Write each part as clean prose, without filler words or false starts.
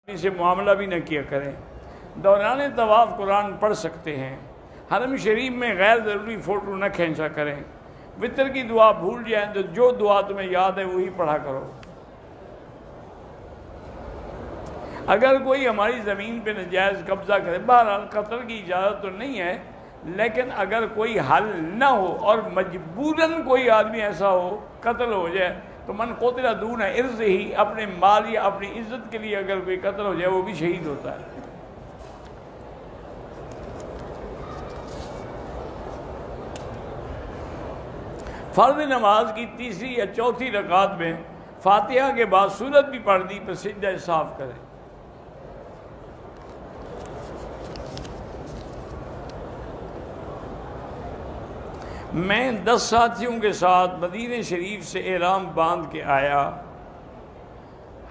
سے معاملہ بھی نہ کیا کریں۔ دوران طواف قرآن پڑھ سکتے ہیں۔ حرم شریف میں غیر ضروری فوٹو نہ کھینچا کریں۔ وطر کی دعا بھول جائیں تو جو دعا تمہیں یاد ہے وہی پڑھا کرو۔ اگر کوئی ہماری زمین پہ ناجائز قبضہ کرے، بہرحال قتل کی اجازت تو نہیں ہے، لیکن اگر کوئی حل نہ ہو اور مجبوراً کوئی آدمی ایسا ہو قتل ہو جائے تو من قتل دون عرض ہی، اپنے مال یا اپنی عزت کے لیے اگر کوئی قتل ہو جائے وہ بھی شہید ہوتا ہے۔ فرض نماز کی تیسری یا چوتھی رکعت میں فاتحہ کے بعد سورت بھی پڑھ دی پر سجدہ صاف کریں۔ میں 10 ساتھیوں کے ساتھ مدینہ شریف سے احرام باندھ کے آیا،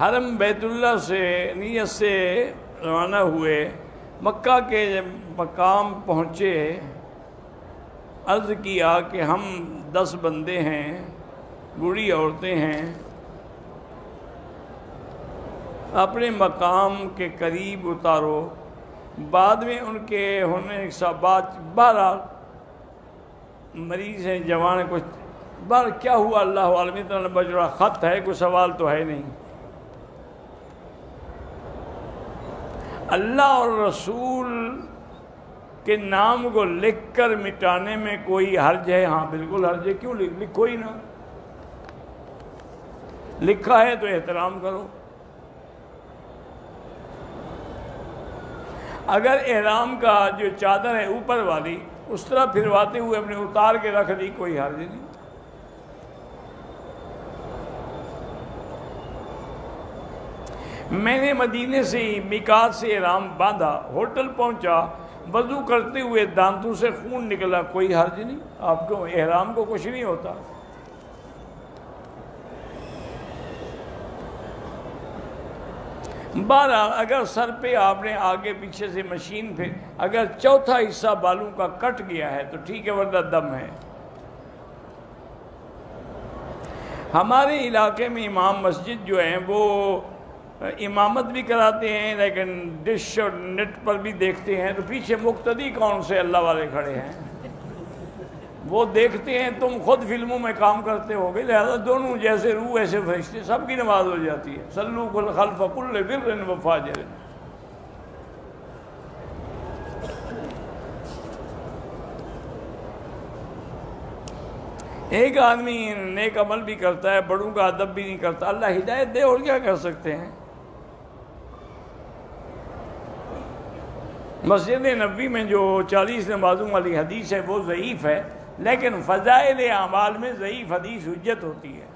حرم بیت اللہ سے نیت سے روانہ ہوئے، مکہ کے مقام پہنچے، عرض کیا کہ ہم 10 بندے ہیں، بوڑھی عورتیں ہیں، اپنے مقام کے قریب اتارو۔ بعد میں ان کے ہونے کے بعد 12 مریض ہیں، جوان ہیں، کچھ بار کیا ہوا اللہ عالم، اتنا بجرا خط ہے، کوئی سوال تو ہے نہیں۔ اللہ اور رسول کے نام کو لکھ کر مٹانے میں کوئی حرج ہے؟ ہاں بالکل حرج ہے، کیوں لکھو ہی نہ، لکھا ہے تو احترام کرو۔ اگر احرام کا جو چادر ہے اوپر والی اس طرح پھرواتے ہوئے اپنے اتار کے رکھ دی، کوئی حرج نہیں۔ میں نے مدینے سے ہی میقات سے احرام باندھا، ہوٹل پہنچا، وضو کرتے ہوئے دانتوں سے خون نکلا، کوئی حرج نہیں، آپ کو احرام کو کچھ نہیں ہوتا۔ بہرحال اگر سر پہ آپ نے آگے پیچھے سے مشین پہ اگر چوتھا حصہ بالوں کا کٹ گیا ہے تو ٹھیک ہے، ورنہ دم ہے۔ ہمارے علاقے میں امام مسجد جو ہیں وہ امامت بھی کراتے ہیں، لیکن ڈش اور نیٹ پر بھی دیکھتے ہیں، تو پیچھے مقتدی کون سے اللہ والے کھڑے ہیں وہ دیکھتے ہیں۔ تم خود فلموں میں کام کرتے ہوگے، لہذا دونوں جیسے روح ایسے فرشتے، سب کی نماز ہو جاتی ہے۔ صلو خلف کل بر و فاجر۔ ایک آدمی نیک عمل بھی کرتا ہے، بڑوں کا ادب بھی نہیں کرتا، اللہ ہدایت دے، اور کیا کر سکتے ہیں۔ مسجد نبوی میں جو 40 نمازوں والی حدیث ہے وہ ضعیف ہے، لیکن فضائل اعمال میں ضعیف حدیث حجت ہوتی ہے۔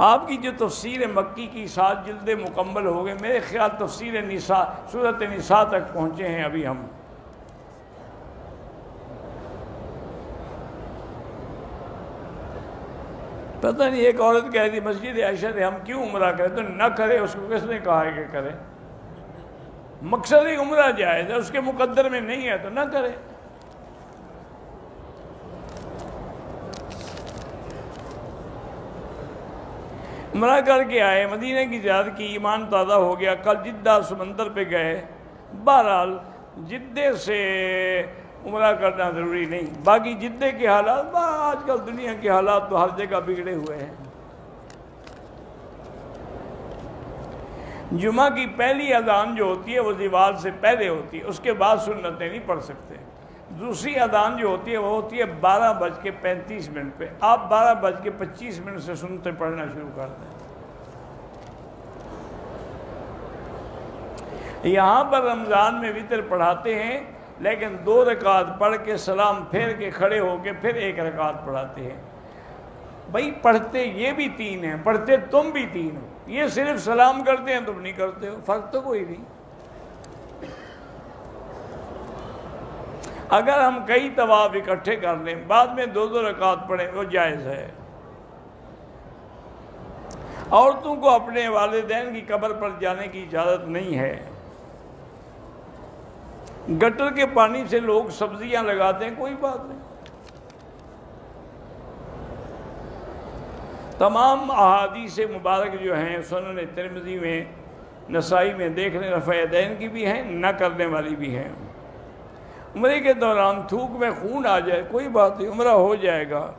آپ کی جو تفسیر مکی کی 7 جلدیں مکمل ہو گئے، میرے خیال تفسیر نساء سورۃ نساء تک پہنچے ہیں ابھی ہم۔ پتہ نہیں، ایک عورت کہہ دی مسجد عائشہ سے ہم کیوں عمرہ کریں، تو نہ کرے، اس کو کس نے کہا ہے کہ کرے؟ مقصد ہی عمرہ جائز ہے، اس کے مقدر میں نہیں ہے تو نہ کرے۔ عمرہ کر کے آئے، مدینہ کی زیارت کی، ایمان تازہ ہو گیا، کل جدہ سمندر پہ گئے۔ بہرحال جدے سے عمرہ کرنا ضروری نہیں، باقی جدے کے حالات، آج کل دنیا کے حالات تو ہر جگہ بگڑے ہوئے ہیں۔ جمعہ کی پہلی اذان جو ہوتی ہے وہ زوال سے پہلے ہوتی ہے، اس کے بعد سنتیں نہیں پڑھ سکتے۔ دوسری اذان جو ہوتی ہے وہ ہوتی ہے 12:35 پہ، آپ 12:25 سے سنتیں پڑھنا شروع کر دیں۔ یہاں پر رمضان میں وتر پڑھاتے ہیں، لیکن 2 رکعت پڑھ کے سلام پھیر کے کھڑے ہو کے پھر 1 رکعت پڑھاتے ہیں۔ بھائی پڑھتے یہ بھی 3 ہیں، پڑھتے تم بھی 3 ہو، یہ صرف سلام کرتے ہیں تم نہیں کرتے ہو، فرق تو کوئی نہیں۔ اگر ہم کئی طواف اکٹھے کر لیں، بعد میں 2 رکعت پڑھیں، وہ جائز ہے۔ عورتوں کو اپنے والدین کی قبر پر جانے کی اجازت نہیں ہے۔ گٹر کے پانی سے لوگ سبزیاں لگاتے ہیں، کوئی بات نہیں۔ تمام احادیث مبارک جو ہیں سنن ترمذی میں، نسائی میں دیکھ لیں، رفع یدین کی بھی ہیں، نہ کرنے والی بھی ہیں۔ عمرے کے دوران تھوک میں خون آ جائے کوئی بات نہیں، عمرہ ہو جائے گا۔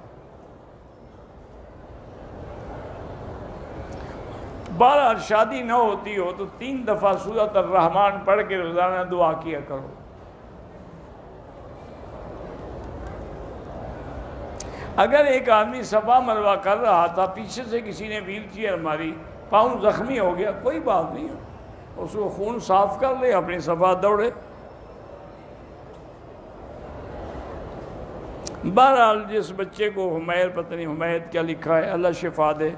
بہرحال شادی نہ ہوتی ہو تو 3 دفعہ سورۃ الرحمن پڑھ کے روزانہ دعا کیا کرو۔ اگر ایک آدمی صفا مروہ کر رہا تھا، پیچھے سے کسی نے ویل چیئر ماری، پاؤں زخمی ہو گیا، کوئی بات نہیں، اس کو خون صاف کر لے، اپنی صفا دوڑے۔ بہرحال جس بچے کو حمیر، پتہ نہیں حمید کیا لکھا ہے، اللہ شفا دے۔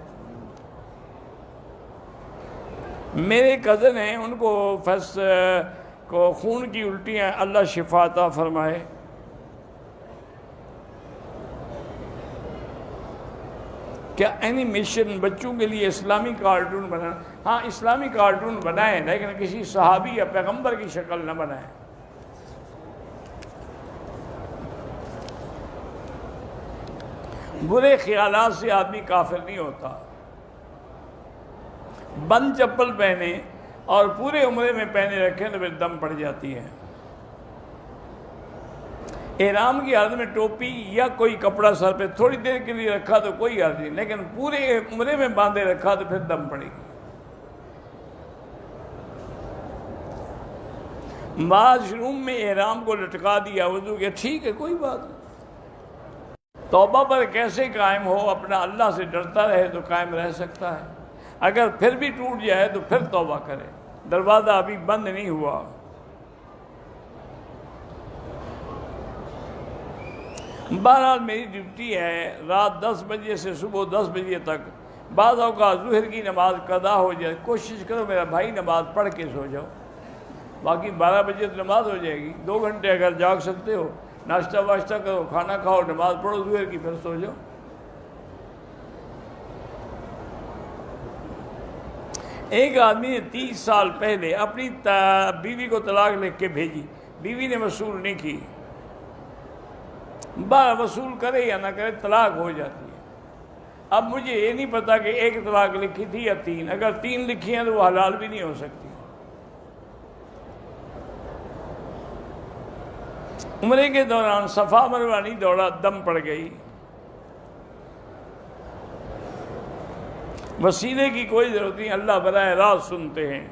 میرے کزن ہیں، ان کو خون کی الٹیاں، اللہ شفا عطا فرمائے۔ کیا اینیمیشن بچوں کے لیے اسلامی کارٹون بنانا؟ ہاں اسلامی کارٹون بنائیں، لیکن کسی صحابی یا پیغمبر کی شکل نہ بنائیں۔ برے خیالات سے آدمی کافر نہیں ہوتا۔ بند چپل پہنے اور پورے عمرے میں پہنے رکھیں تو پھر دم پڑ جاتی ہے۔ احرام کی حالت میں ٹوپی یا کوئی کپڑا سر پہ تھوڑی دیر کے لیے رکھا تو کوئی حرج نہیں، لیکن پورے عمرے میں باندھے رکھا تو پھر دم پڑے گی۔ واش روم میں احرام کو لٹکا دیا، وضو کیا، ٹھیک ہے، کوئی بات نہیں۔ توبہ پر کیسے قائم ہو؟ اپنا اللہ سے ڈرتا رہے تو قائم رہ سکتا ہے، اگر پھر بھی ٹوٹ جائے تو پھر توبہ کرے، دروازہ ابھی بند نہیں ہوا۔ بہرحال میری ڈیوٹی ہے رات 10 بجے سے صبح 10 بجے تک، بعض اوقات ظہر کی نماز قضا ہو جائے، کوشش کرو میرا بھائی نماز پڑھ کے سو جاؤ، باقی 12 بجے تو نماز ہو جائے گی، 2 گھنٹے اگر جاگ سکتے ہو، ناشتہ واشتہ کرو، کھانا کھاؤ، نماز پڑھو ظہر کی، پھر سو جاؤ۔ ایک آدمی نے 30 سال پہلے اپنی بیوی کو طلاق لکھ کے بھیجی، بیوی نے وصول نہیں کی، وصول کرے یا نہ کرے طلاق ہو جاتی ہے۔ اب مجھے یہ نہیں پتا کہ 1 طلاق لکھی تھی یا 3، اگر 3 لکھی ہیں تو وہ حلال بھی نہیں ہو سکتی۔ عمرے کے دوران صفا مروہ نہیں دوڑا، دم پڑ گئی۔ وسیلے کی کوئی ضرورت نہیں، اللہ براہ راست سنتے ہیں۔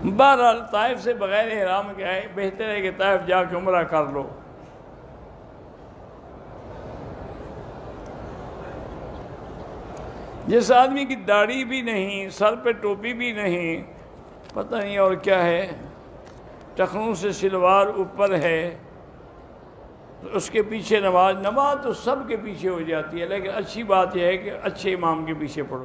بہرحال طائف سے بغیر احرام کے آئے، بہتر ہے کہ طائف جا کے عمرہ کر لو۔ جس آدمی کی داڑھی بھی نہیں، سر پہ ٹوپی بھی نہیں، پتہ نہیں اور کیا ہے، ٹخنوں سے شلوار اوپر ہے، اس کے پیچھے نماز تو سب کے پیچھے ہو جاتی ہے، لیکن اچھی بات یہ ہے کہ اچھے امام کے پیچھے پڑھو۔